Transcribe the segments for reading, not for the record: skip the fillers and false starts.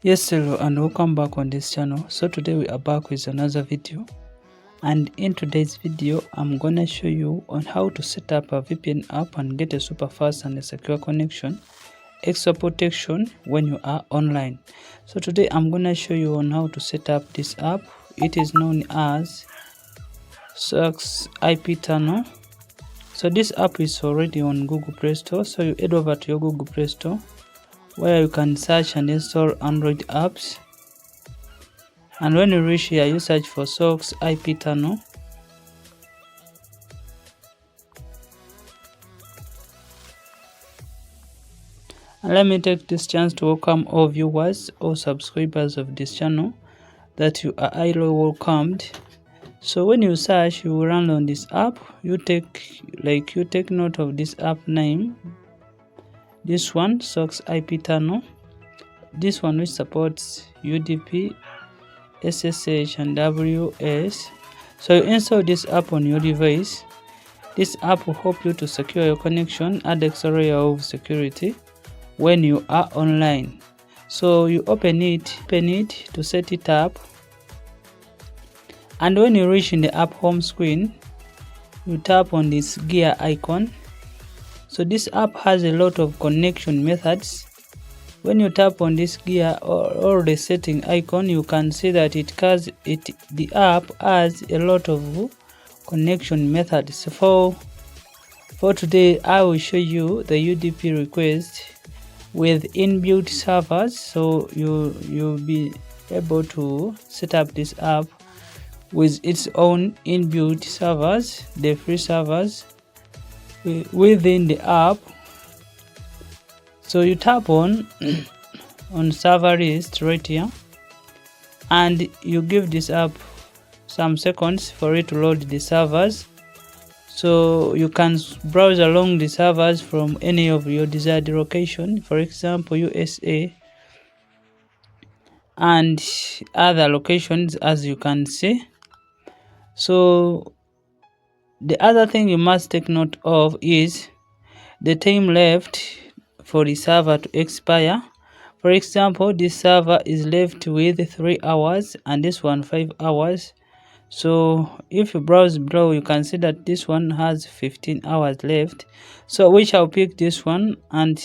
Yes, hello and welcome back on this channel. So today we are back with another video, and in today's video I'm gonna show you on how to set up a VPN app and get a super fast and a secure connection, extra protection when you are online. So today I'm gonna show you on how to set up this app. It is known as Sox IP Tunnel. So this app is already on Google Play Store, so you head over to your Google Play Store where you can search and install Android apps, and when you reach here you search for Sox IP Tunnel. And let me take this chance to welcome all viewers or subscribers of this channel, that you are highly welcomed. So when you search, you will run on this app. You take note of this app name, this one, Sox IP Tunnel, this one which supports UDP, SSH and WS. So you install this app on your device. This app will help you to secure your connection, add extra layer of security when you are online. So you open it to set it up, and when you reach in the app home screen, you tap on this gear icon. So this app has a lot of connection methods. When you tap on this gear or the setting icon, you can see that the app has a lot of connection methods. For today, I will show you the UDP request with inbuilt servers. So you'll be able to set up this app with its own inbuilt servers, the free servers within the app. So you tap on server list right here, and you give this app some seconds for it to load the servers. So you can browse along the servers from any of your desired location, for example USA and other locations, as you can see. So the other thing you must take note of is the time left for the server to expire. For example, this server is left with 3 hours and this one 5 hours. So if you browse below, you can see that this one has 15 hours left. So we shall pick this one, and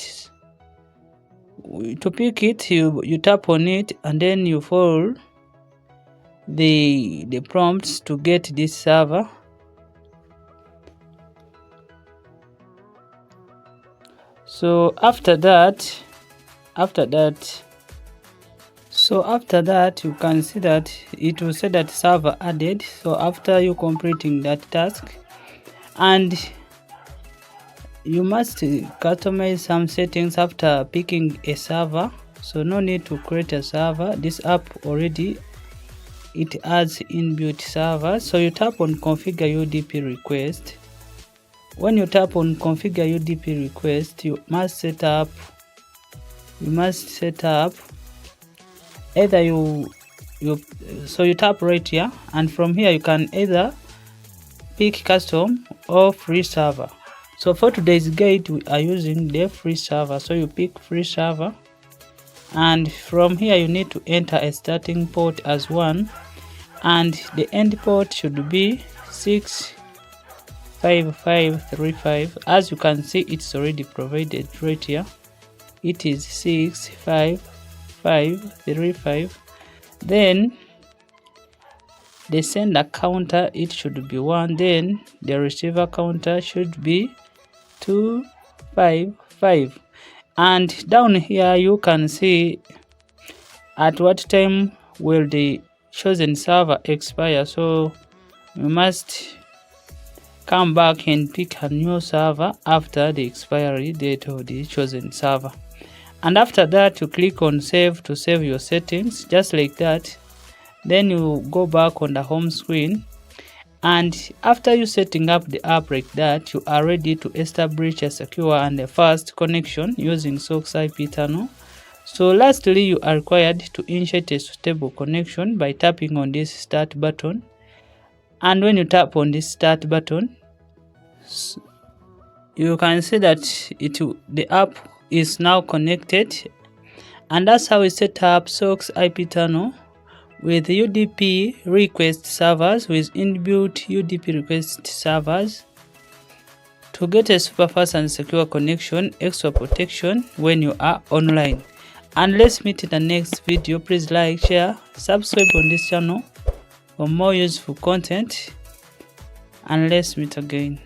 to pick it, you tap on it and then you follow the prompts to get this server. So after that you can see that it will say that server added. So after you completing that task, and you must customize some settings after picking a server. So no need to create a server. This app already it adds inbuilt servers. So you tap on configure UDP request. When you tap on configure UDP request, you must set up either so you tap right here, and from here you can either pick custom or free server. So for today's guide we are using the free server, so you pick free server, and from here you need to enter a starting port as 1, and the end port should be 65535. As you can see, it's already provided right here. It is 65535. Then the sender counter, it should be 1. Then the receiver counter should be 255. And down here you can see at what time will the chosen server expire. So you must come back and pick a new server after the expiry date of the chosen server. And after that you click on save to save your settings, just like that. Then you go back on the home screen, and after you setting up the app like that, you are ready to establish a secure and a fast connection using Sox IP Tunnel. So lastly, you are required to initiate a stable connection by tapping on this start button. And when you tap on this start button, you can see that the app is now connected, And that's how we set up SOCKS IP tunnel with UDP Request servers with inbuilt UDP Request servers to get a super fast and secure connection, extra protection when you are online. And let's meet in the next video. Please like, share, subscribe on this channel for more useful content, and let's meet again.